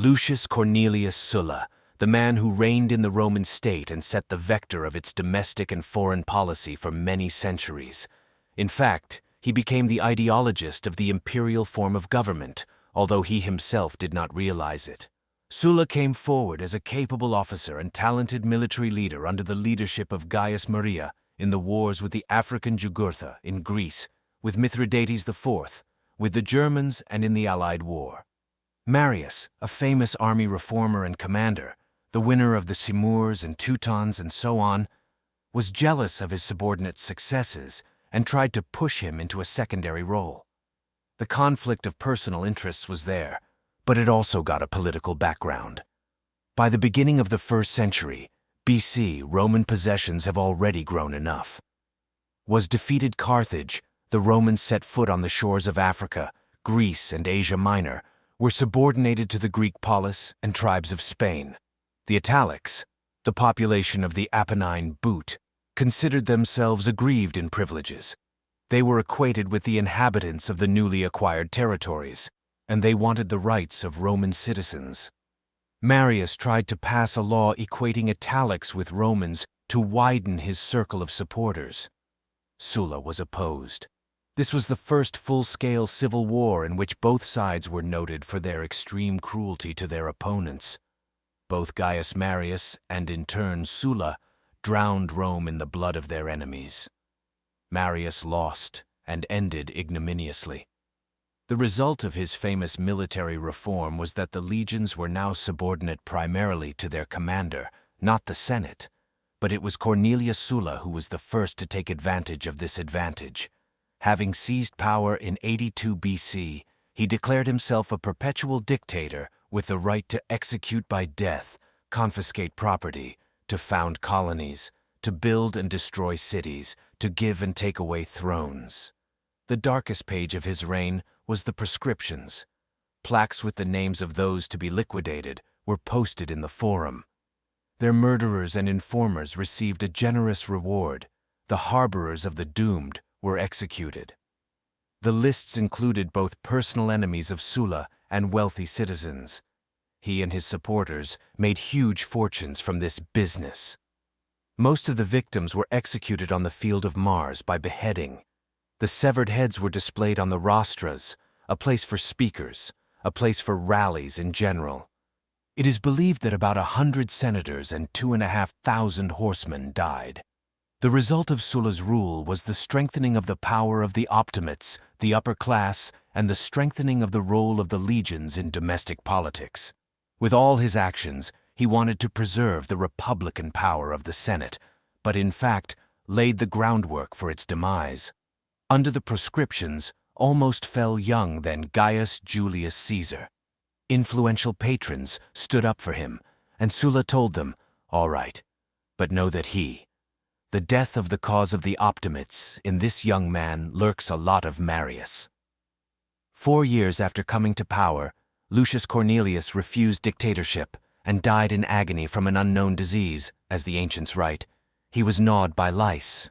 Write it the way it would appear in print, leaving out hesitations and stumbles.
Lucius Cornelius Sulla, the man who reigned in the Roman state and set the vector of its domestic and foreign policy for many centuries. In fact, he became the ideologist of the imperial form of government, although he himself did not realize it. Sulla came forward as a capable officer and talented military leader under the leadership of Gaius Maria in the wars with the African Jugurtha in Greece, with Mithridates IV, with the Germans, and in the Allied War. Marius, a famous army reformer and commander, the winner of the Simurs and Teutons and so on, was jealous of his subordinate's successes and tried to push him into a secondary role. The conflict of personal interests was there, but it also got a political background. By the beginning of the 1st century, BC, Roman possessions have already grown enough. Was defeated Carthage, the Romans set foot on the shores of Africa, Greece, and Asia Minor, were subordinated to the Greek polis and tribes of Spain. The Italics, the population of the Apennine Boot, considered themselves aggrieved in privileges. They were equated with the inhabitants of the newly acquired territories, and they wanted the rights of Roman citizens. Marius tried to pass a law equating Italics with Romans to widen his circle of supporters. Sulla was opposed. This was the first full-scale civil war in which both sides were noted for their extreme cruelty to their opponents. Both Gaius Marius and, in turn, Sulla drowned Rome in the blood of their enemies. Marius lost and ended ignominiously. The result of his famous military reform was that the legions were now subordinate primarily to their commander, not the Senate, but it was Cornelius Sulla who was the first to take advantage of this advantage. Having seized power in 82 BC, he declared himself a perpetual dictator with the right to execute by death, confiscate property, to found colonies, to build and destroy cities, to give and take away thrones. The darkest page of his reign was the proscriptions. Plaques with the names of those to be liquidated were posted in the Forum. Their murderers and informers received a generous reward. The harborers of the doomed were executed. The lists included both personal enemies of Sulla and wealthy citizens. He and his supporters made huge fortunes from this business. Most of the victims were executed on the field of Mars by beheading. The severed heads were displayed on the rostras, a place for speakers, a place for rallies in general. It is believed that about 100 senators and 2,500 horsemen died. The result of Sulla's rule was the strengthening of the power of the optimates, the upper class, and the strengthening of the role of the legions in domestic politics. With all his actions, he wanted to preserve the republican power of the Senate, but in fact laid the groundwork for its demise. Under the proscriptions, almost fell young then Gaius Julius Caesar. Influential patrons stood up for him, and Sulla told them, "All right, but know that the death of the cause of the optimates, in this young man lurks a lot of Marius." 4 years after coming to power, Lucius Cornelius refused dictatorship and died in agony from an unknown disease, as the ancients write. He was gnawed by lice.